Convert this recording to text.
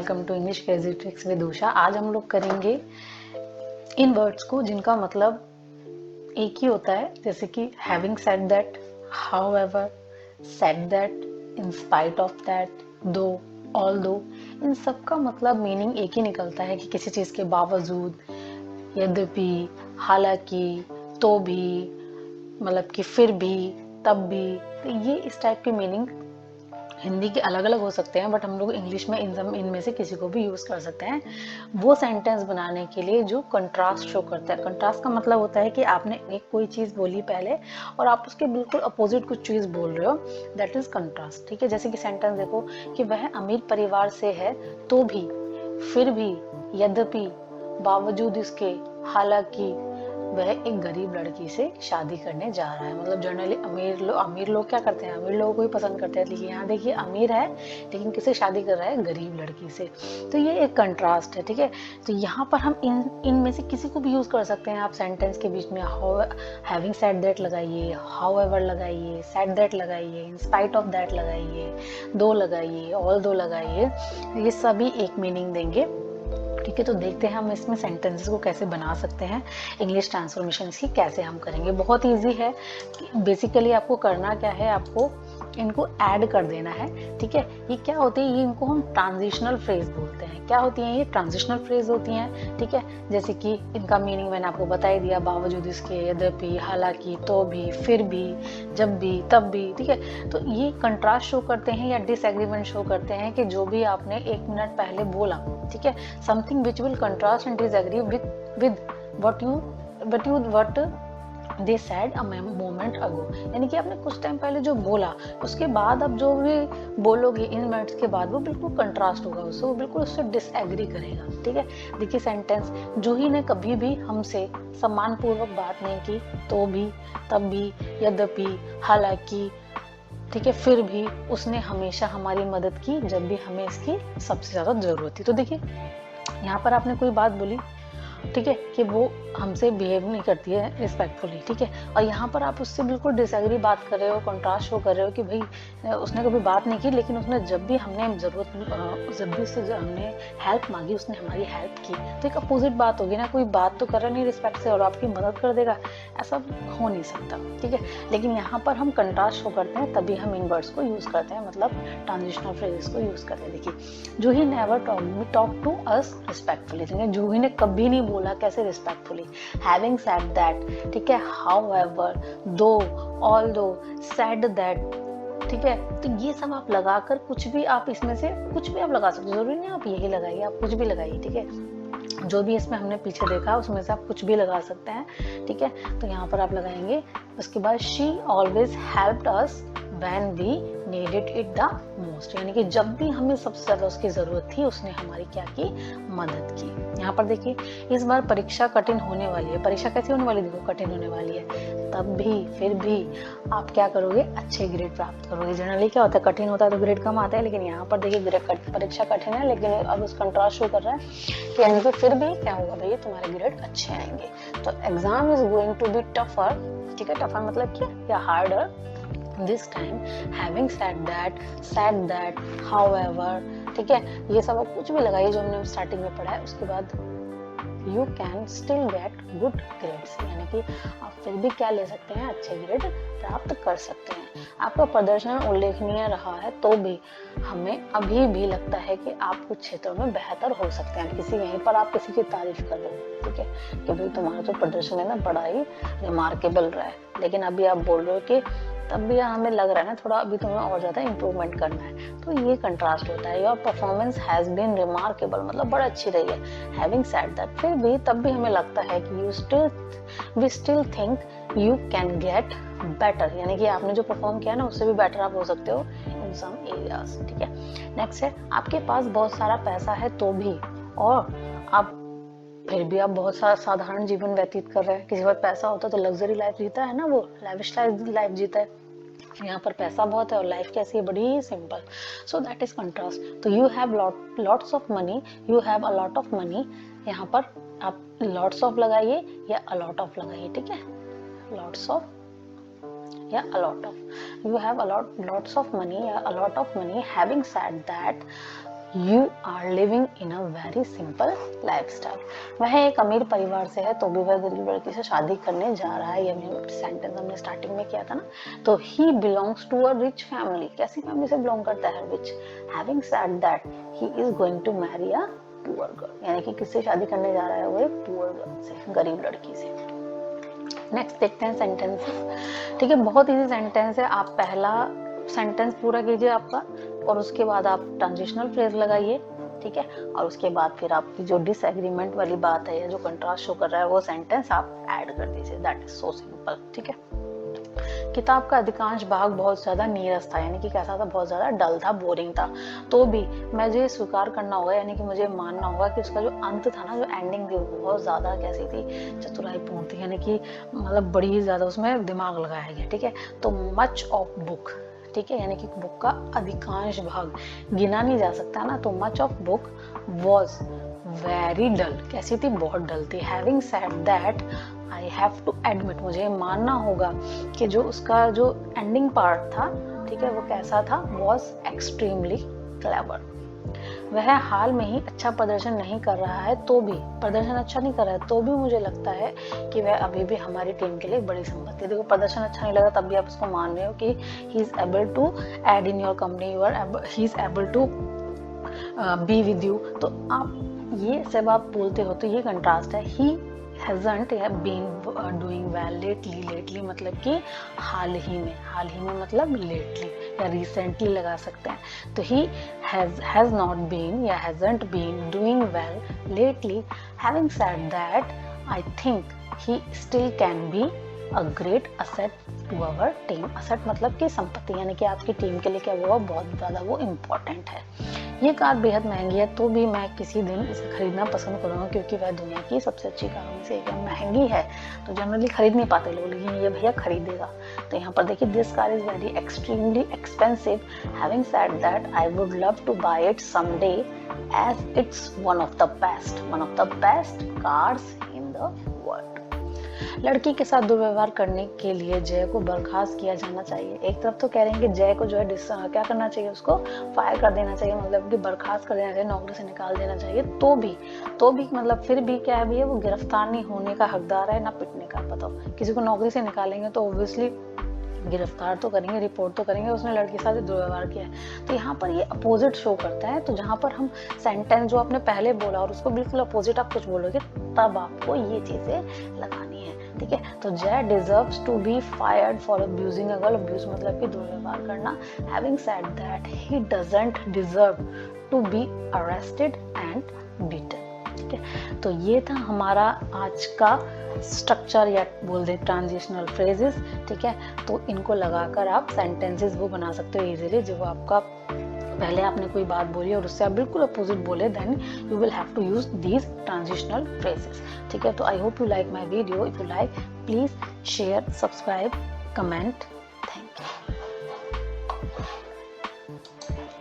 Welcome to English crazy tricks with Usha. आज हम लोग करेंगे इन वर्ड्स को जिनका मतलब एक ही होता है, जैसे कि having said that, however, said that, in spite of that, दो, ऑल्दो। इन सब का मतलब मीनिंग एक ही निकलता है कि किसी चीज के बावजूद, यद्यपि, हालांकि, तो भी, मतलब कि फिर भी, तब भी। तो ये इस टाइप के मीनिंग हिंदी के अलग अलग हो सकते हैं, बट हम लोग इंग्लिश में इनमें से किसी को भी यूज कर सकते हैं वो सेंटेंस बनाने के लिए जो कंट्रास्ट शो करता है। कंट्रास्ट का मतलब होता है कि आपने एक कोई चीज बोली पहले और आप उसके बिल्कुल अपोजिट कुछ चीज बोल रहे हो, दैट इज कंट्रास्ट। ठीक है, जैसे कि सेंटेंस देखो कि वह अमीर परिवार से है तो भी, फिर भी, यद्यपि, बावजूद इसके, हालांकि वह एक गरीब लड़की से शादी करने जा रहा है। मतलब जनरली अमीर लोग क्या करते हैं, अमीर लोगों को ही पसंद करते हैं, लेकिन यहाँ देखिए अमीर है लेकिन किसे शादी कर रहा है, गरीब लड़की से। तो ये एक कंट्रास्ट है। ठीक है, तो यहाँ पर हम इनमें से किसी को भी यूज कर सकते हैं। आप सेंटेंस के बीच में हैविंग सेड दैट लगाइए, हाउएवर लगाइए, सेड दैट लगाइए, इन स्पाइट ऑफ दैट लगाइए, दो लगाइए, ऑल दो लगाइए, ये सभी एक मीनिंग देंगे। ठीक है, तो देखते हैं हम इसमें सेंटेंसेस को कैसे बना सकते हैं, इंग्लिश ट्रांसफॉर्मेशन की कैसे हम करेंगे। बहुत इजी है। बेसिकली आपको करना क्या है, आपको इनको ऐड कर देना है। ठीक है, ये क्या होती है, ये इनको हम ट्रांजिशनल फ्रेज बोलते हैं। क्या होती हैं ये? ट्रांजिशनल फ्रेज होती हैं। ठीक है, जैसे कि इनका मीनिंग मैंने आपको बता ही दिया, बावजूद इसके, यद्यपि, हालांकि, तो भी, फिर भी, जब भी, तब भी। ठीक है, तो ये कंट्रास्ट शो करते हैं या डिसएग्रीमेंट शो करते हैं कि जो भी आपने 1 मिनट पहले बोला, ठीक है, something which will contrast and disagree with what they said a moment ago. यानी कि आपने कुछ टाइम पहले जो बोला, उसके बाद आप जो भी बोलोगे इन मिनट्स के बाद, वो बिल्कुल कंट्रास्ट होगा उससे, वो बिल्कुल उससे डिसएग्री करेगा। ठीक है, देखिए सेंटेंस, जूही ने कभी भी हमसे सम्मानपूर्वक बात नहीं की, तो भी, तब भी, यद्यपि, हालांकि, ठीक है, फिर भी उसने हमेशा हमारी मदद की जब भी हमें इसकी सबसे ज्यादा जरूरत थी। तो देखिए यहाँ पर आपने कोई बात बोली, ठीक है, कि वो हमसे बिहेव नहीं करती है रिस्पेक्टफुली। ठीक है, और यहाँ पर आप उससे बिल्कुल डिसएग्री बात कर रहे हो, कंट्रास्ट शो कर रहे हो कि भाई उसने कभी बात नहीं की, लेकिन उसने जब भी उससे हमने हेल्प मांगी, उसने हमारी हेल्प की। तो एक अपोजिट बात होगी ना, कोई बात तो कर रहा नहीं रिस्पेक्ट से और आपकी मदद कर देगा, ऐसा हो नहीं सकता। ठीक है, लेकिन यहाँ पर हम कंट्रास्ट शो करते हैं, तभी हम इन वर्ड्स को यूज करते हैं, मतलब ट्रांजिशनल फ्रेजेस को यूज करते हैं। देखिए, Juhi never talk to us respectfully. Juhi ने कभी नहीं बोला, कैसे रिस्पेक्टफुली, हैविंग सेड दैट, ठीक है, हाउएवर, दो, ऑल्दो, सेड दैट। ठीक है, तो ये सब आप लगाकर कुछ भी आप इसमें से कुछ भी आप लगा सकते हो, जरूरी नहीं आप यही लगाइए, आप कुछ भी लगाइए। ठीक है, जो भी इसमें हमने पीछे देखा उसमें से आप कुछ भी लगा सकते हैं। ठीक है, तो यहाँ पर आप लगाएंगे। उसके बाद she always helped us when we needed it the most, यानी कि जब भी हमें सबसे ज्यादा उसकी जरूरत थी, उसने हमारी क्या की, मदद की। यहाँ पर देखिए, इस बार परीक्षा कठिन होने वाली है। परीक्षा कैसी होने वाली, देखो कठिन होने वाली है, तब भी, फिर भी आप क्या करोगे, अच्छे ग्रेड प्राप्त करोगे। जनरली क्या होता है, कठिन होता है तो ग्रेड कम आता है, लेकिन यहाँ पर देखिए परीक्षा कठिन है, लेकिन अब उस कंट्रास्ट शो कर रहा है कि यानी कि फिर भी क्या होगा भैया, तुम्हारे ग्रेड अच्छे आएंगे। तो exam is going to be tougher. ठीक है, टफर मतलब क्या, या harder this time, having said that, however। ठीक है, ये सब आप कुछ भी लगाइए जो हमने स्टार्टिंग में पढ़ा है। उसके बाद you can still get good grades, यानी कि आप फिर भी क्या ले सकते हैं, अच्छे ग्रेड प्राप्त कर सकते हैं। आपका प्रदर्शन उल्लेखनीय रहा है तो भी हमें अभी भी लगता है कि आप कुछ क्षेत्रों में बेहतर हो सकते हैं। किसी यहीं पर आप किसी की तारीफ कर रहे हो, ठीक है, कि भाई तुम्हारा जो प्रदर्शन है ना बड़ा ही रिमार्केबल रहा है, लेकिन अभी आप बोल रहे हो कि तब भी हमें लग रहा है ना थोड़ा अभी तुम्हें और ज्यादा इम्प्रूवमेंट करना है। तो ये कंट्रास्ट होता है। Your performance has been remarkable, मतलब बड़ा अच्छी रही है। हैविंग सेड दैट, फिर भी तब भी हमें लगता है कि we still think you can get better, यानी कि आपने जो परफॉर्म किया ना उससे भी बेटर आप हो सकते हो इन सम एरियाज। ठीक है, नेक्स्ट है, आपके पास बहुत सारा पैसा है तो भी, और आप फिर भी आप बहुत सारा साधारण जीवन व्यतीत कर रहे हैं। किसी पास पैसा होता है तो लग्जरी लाइफ जीता है ना, वो लैविश लाइफ जीता है। यहाँ पर पैसा बहुत है और लाइफ कैसी है, बड़ी simple. So that is contrast. तो you have lots of money, you have a lot of money. यहाँ पर आप लॉट्स ऑफ लगाइए या अ लॉट ऑफ लगाइए। ठीक है, लॉट्स ऑफ या a lot of, you have a lots of money या a lot of money, having said that, you are living in a very simple lifestyle. वह एक अमीर परिवार से है तो भी वह गरीब लड़की से शादी करने जा रहा है। ये सेंटेंस हमने स्टार्टिंग में किया था ना। तो he belongs to a rich family, कैसी फैमिली से बिलोंग करता है? Rich. Having said that he is going to marry a poor girl, यानी कि किससे शादी करने जा रहा है? वो एक पुअर गर्ल से, गरीब लड़की से। नेक्स्ट देखते हैं सेंटेंसेस। ठीक है, बहुत इजी सेंटेंस है। आप पहला सेंटेंस पूरा कीजिए आपका, और उसके बाद आप ट्रांजिशनल फ्रेज लगाइए। ठीक है, और उसके बाद फिर आपकी जो डिसएग्रीमेंट वाली बात है या जो कंट्रास्ट शो कर रहा है वो सेंटेंस आप ऐड कर दीजिए। That is so simple. ठीक है, किताब का अधिकांश भाग बहुत ज्यादा नीरस था, यानी कि कैसा था? बहुत ज्यादा डल था, बोरिंग था। तो भी मुझे स्वीकार करना होगा, यानी कि मुझे मानना होगा कि उसका जो अंत था ना, जो एंडिंग थी, वो बहुत ज्यादा कैसी थी? चतुराईपूर्ण थी, यानी कि मतलब बड़ी ही ज्यादा उसमें दिमाग लगाया गया। ठीक है, तो मच ऑफ बुक, ठीक है, यानी कि बुक का अधिकांश भाग गिना नहीं जा सकता ना, तो much of book was very dull, कैसी थी? बहुत डल थी। Having said that I have to admit, मुझे मानना होगा कि जो उसका जो एंडिंग पार्ट था, ठीक है, वो कैसा था? Was extremely clever. वह हाल में ही अच्छा प्रदर्शन नहीं कर रहा है, तो भी प्रदर्शन अच्छा नहीं कर रहा है तो भी मुझे लगता है कि वह अभी भी हमारी टीम के लिए बड़ी संपत्ति है। देखो, प्रदर्शन अच्छा नहीं लगा तब भी आप उसको मान रहे हो कि he is able to add in your company, he is able to be with you. तो आप ये सब आप बोलते हो, तो ये कंट्रास्ट है। ही hasn't been doing well lately, lately मतलब कि हाल ही में मतलब lately या recently लगा सकते हैं। तो he has not been या hasn't been doing well lately. Having said that, I think he still can be a great asset to our team. asset मतलब कि संपत्ति, यानी कि आपकी टीम के लिए क्या वो बहुत ज़्यादा वो इम्पोर्टेंट है। ये कार बेहद महंगी है तो भी मैं किसी दिन इसे खरीदना पसंद करूँगा, क्योंकि वह दुनिया की सबसे अच्छी कारों में से एक है। महंगी है तो जनरली खरीद नहीं पाते लोग, लेकिन ये भैया खरीदेगा। तो यहाँ पर देखिए, this car is very extremely expensive. Having said that I would love to buy it someday as it's one of the best cars in the world. लड़की के साथ दुर्व्यवहार करने के लिए जय को बर्खास्त किया जाना चाहिए। एक तरफ तो कह रहे हैं कि जय को जो है क्या करना चाहिए? उसको फायर कर देना चाहिए, मतलब कि बर्खास्त कर देना चाहिए, नौकरी से निकाल देना चाहिए। तो भी मतलब फिर भी क्या है भैया, वो गिरफ्तार नहीं होने का हकदार है, ना पिटने का। बताओ, किसी को नौकरी से निकालेंगे तो ऑब्वियसली गिरफ्तार तो करेंगे, रिपोर्ट तो करेंगे उसने लड़की के साथ दुर्व्यवहार किया है। तो यहाँ पर ये अपोजिट शो करता है। तो जहाँ पर हम सेंटेंस जो आपने पहले बोला और उसको बिल्कुल अपोजिट आप कुछ बोलोगे, तब आपको ये चीजें लगानी है। ठीक है, तो Jay deserves to be fired for abusing a girl. Abuse मतलब कि दुर्व्यवहार करना। Having said that he doesn't deserve to be arrested and beaten. ठीक है, तो ये था हमारा आज का स्ट्रक्चर या बोल दे ट्रांजिशनल फ्रेजेस। ठीक है, तो इनको लगाकर आप सेंटेंसेस वो बना सकते हो इजीली, जो आपका पहले आपने कोई बात बोली और उससे आप बिल्कुल अपोजिट बोले, then you will have to use these transitional phrases. ठीक है, तो I hope you like my video. If you like, please share, subscribe, comment. Thank you.